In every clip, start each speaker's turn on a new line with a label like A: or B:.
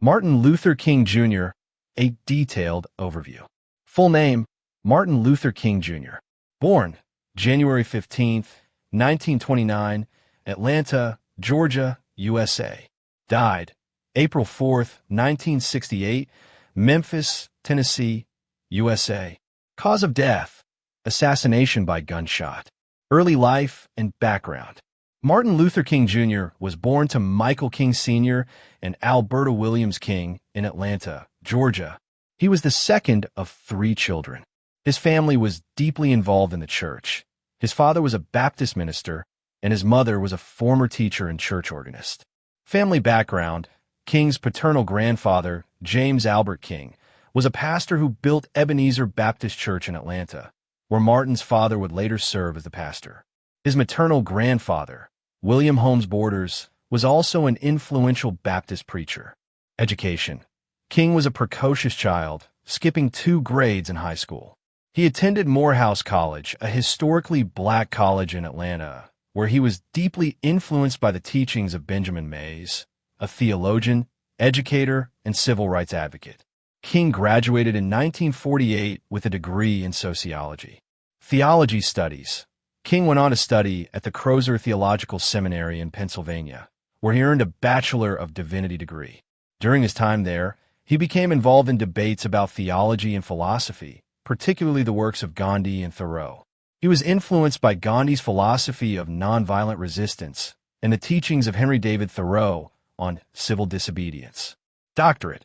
A: Martin Luther King Jr. A detailed overview. Full name: Martin Luther King Jr. Born January 15, 1929, Atlanta, Georgia, USA. Died April 4, 1968, Memphis, Tennessee, USA. Cause of death: assassination by gunshot. Early life and background. Martin Luther King Jr. was born to Michael King Sr. and Alberta Williams King in Atlanta, Georgia. He was the second of 3 children. His family was deeply involved in the church. His father was a Baptist minister, and his mother was a former teacher and church organist. Family background: King's paternal grandfather, James Albert King, was a pastor who built Ebenezer Baptist Church in Atlanta, where Martin's father would later serve as the pastor. His maternal grandfather, William Holmes Borders, was also an influential Baptist preacher. Education: King was a precocious child, skipping 2 grades in high school. He attended Morehouse College, a historically black college in Atlanta, where he was deeply influenced by the teachings of Benjamin Mays, a theologian, educator, and civil rights advocate. King graduated in 1948 with a degree in sociology. Theology studies: King went on to study at the Crozer Theological Seminary in Pennsylvania, where he earned a Bachelor of Divinity degree. During his time there, he became involved in debates about theology and philosophy, particularly the works of Gandhi and Thoreau. He was influenced by Gandhi's philosophy of nonviolent resistance and the teachings of Henry David Thoreau on civil disobedience. Doctorate: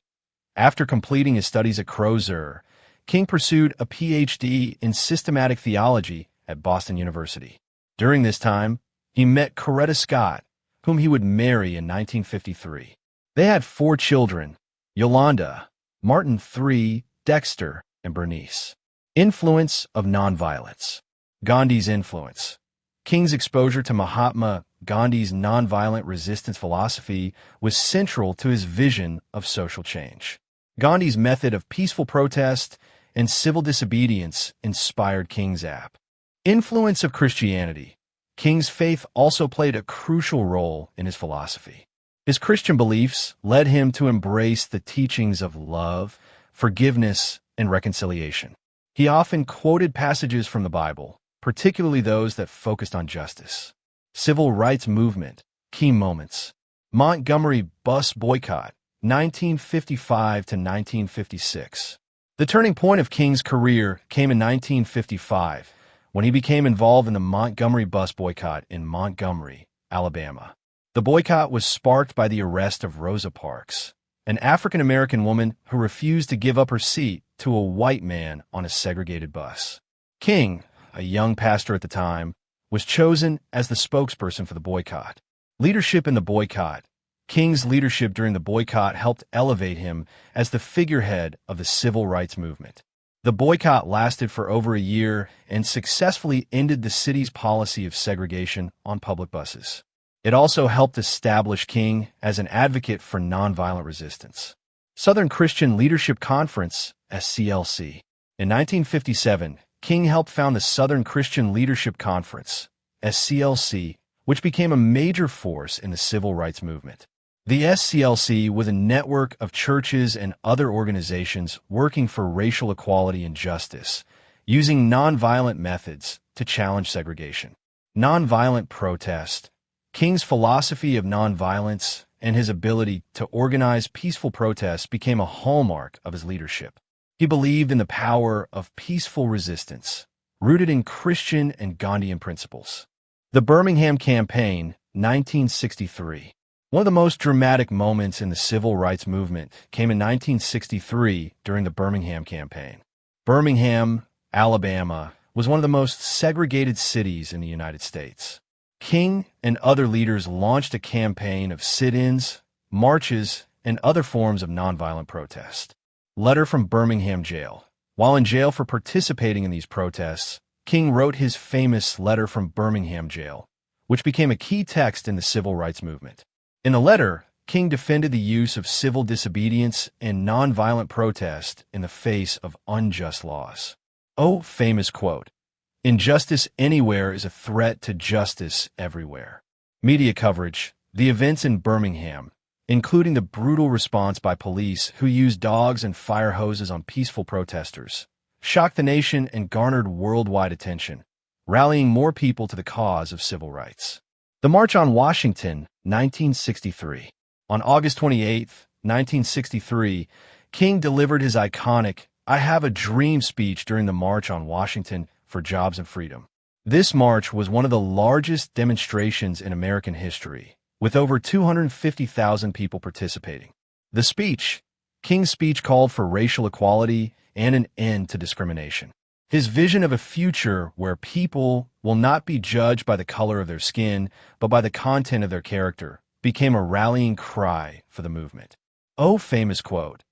A: After completing his studies at Crozer, King pursued a Ph.D. in systematic theology at Boston University. During this time, he met Coretta Scott, whom he would marry in 1953. They had 4 children: Yolanda, Martin III, Dexter, and Bernice. Influence of nonviolence. Gandhi's influence. King's exposure to Mahatma Gandhi's nonviolent resistance philosophy was central to his vision of social change. Gandhi's method of peaceful protest and civil disobedience inspired King's app. Influence of Christianity. King's faith also played a crucial role in his philosophy. His Christian beliefs led him to embrace the teachings of love, forgiveness, and reconciliation. He often quoted passages from the Bible, particularly those that focused on justice. Civil rights movement. Key moments: Montgomery bus boycott, 1955 to 1956. The turning point of King's career came in 1955, when he became involved in the Montgomery bus boycott in Montgomery, Alabama. The boycott was sparked by the arrest of Rosa Parks, an African-American woman who refused to give up her seat to a white man on a segregated bus. King, a young pastor at the time, was chosen as the spokesperson for the boycott. Leadership in the boycott. King's leadership during the boycott helped elevate him as the figurehead of the civil rights movement. The boycott lasted for over a year and successfully ended the city's policy of segregation on public buses. It also helped establish King as an advocate for nonviolent resistance. Southern Christian Leadership Conference, SCLC. In 1957, King helped found the Southern Christian Leadership Conference, SCLC, which became a major force in the civil rights movement. The SCLC was a network of churches and other organizations working for racial equality and justice, using nonviolent methods to challenge segregation. Nonviolent protest. King's philosophy of nonviolence and his ability to organize peaceful protests became a hallmark of his leadership. He believed in the power of peaceful resistance, rooted in Christian and Gandhian principles. The Birmingham Campaign, 1963. One of the most dramatic moments in the civil rights movement came in 1963 during the Birmingham Campaign. Birmingham, Alabama, was one of the most segregated cities in the United States. King and other leaders launched a campaign of sit-ins, marches, and other forms of nonviolent protest. Letter from Birmingham Jail. While in jail for participating in these protests, King wrote his famous Letter from Birmingham Jail, which became a key text in the civil rights movement. In the letter, King defended the use of civil disobedience and nonviolent protest in the face of unjust laws. Oh, famous quote: "Injustice anywhere is a threat to justice everywhere." Media coverage. The events in Birmingham. including the brutal response by police who used dogs and fire hoses on peaceful protesters, shocked the nation and garnered worldwide attention, rallying more people to the cause of civil rights. The March on Washington, 1963. On August 28, 1963, King delivered his iconic "I Have a Dream" speech during the March on Washington for Jobs and Freedom. This march was one of the largest demonstrations in American history, with over 250,000 people participating. King's speech called for racial equality and an end to discrimination. His vision of a future where people will not be judged by the color of their skin, but by the content of their character, became a rallying cry for the movement. Oh, famous quote,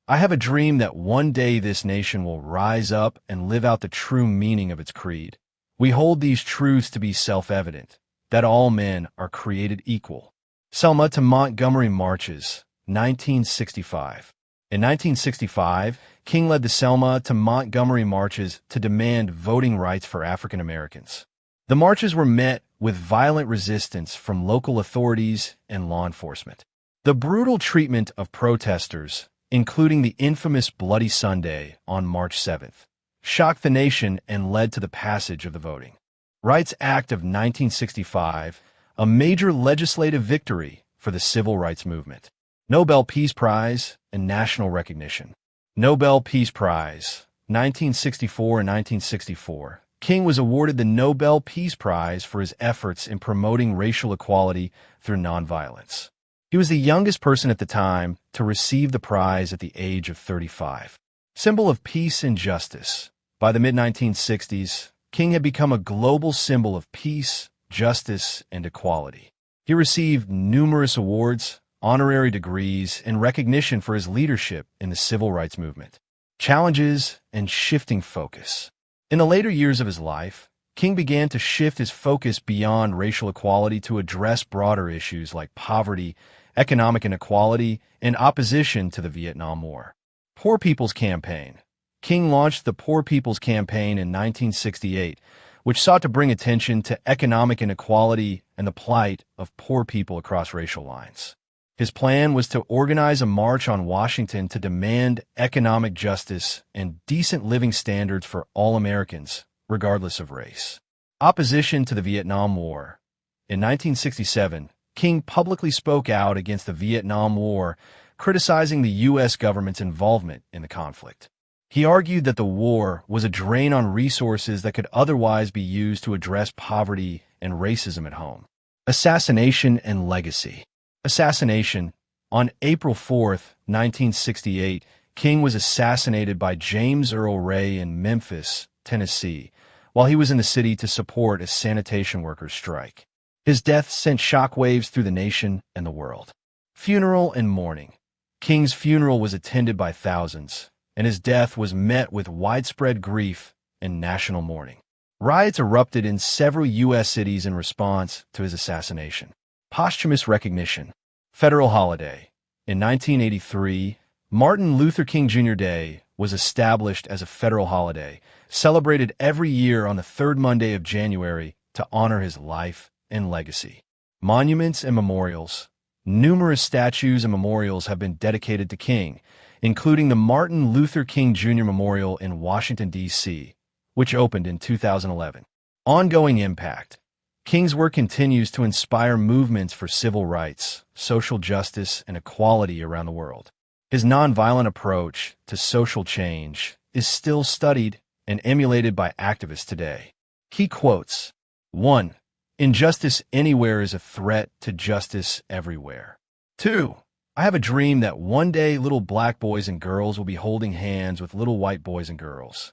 A: "I have a dream that one day this nation will rise up and live out the true meaning of its creed. We hold these truths to be self-evident, that all men are created equal." Selma to Montgomery marches, 1965. In 1965, King led the Selma to Montgomery marches to demand voting rights for African Americans. The marches were met with violent resistance from local authorities and law enforcement. The brutal treatment of protesters, including the infamous Bloody Sunday on March 7th, shocked the nation and led to the passage of the Voting Rights Act of 1965, a major legislative victory for the civil rights movement. Nobel Peace Prize and national recognition. Nobel Peace Prize, 1964 and 1964. King was awarded the Nobel Peace Prize for his efforts in promoting racial equality through nonviolence. He was the youngest person at the time to receive the prize at the age of 35. Symbol of peace and justice. By the mid-1960s, King had become a global symbol of peace, justice, and equality. He received numerous awards, honorary degrees, and recognition for his leadership in the civil rights movement. Challenges and shifting focus. In the later years of his life, King began to shift his focus beyond racial equality to address broader issues like poverty, economic inequality, and opposition to the Vietnam War. Poor People's Campaign. King launched the Poor People's Campaign in 1968, which sought to bring attention to economic inequality and the plight of poor people across racial lines. His plan was to organize a march on Washington to demand economic justice and decent living standards for all Americans, regardless of race. Opposition to the Vietnam War. In 1967, King publicly spoke out against the Vietnam War, criticizing the U.S. government's involvement in the conflict. He argued that the war was a drain on resources that could otherwise be used to address poverty and racism at home. Assassination and legacy. Assassination. On April 4, 1968, King was assassinated by James Earl Ray in Memphis, Tennessee, while he was in the city to support a sanitation workers' strike. His death sent shockwaves through the nation and the world. Funeral and mourning. King's funeral was attended by thousands, and his death was met with widespread grief and national mourning. Riots erupted in several U.S. cities in response to his assassination. Posthumous recognition. Federal holiday. In 1983, Martin Luther King Jr. Day was established as a federal holiday, celebrated every year on the third Monday of January to honor his life and legacy. Monuments and memorials. Numerous statues and memorials have been dedicated to King, including the Martin Luther King Jr. Memorial in Washington, D.C., which opened in 2011. Ongoing impact. King's work continues to inspire movements for civil rights, social justice, and equality around the world. His nonviolent approach to social change is still studied and emulated by activists today. Key quotes. 1. Injustice anywhere is a threat to justice everywhere. 2. I have a dream that one day little black boys and girls will be holding hands with little white boys and girls.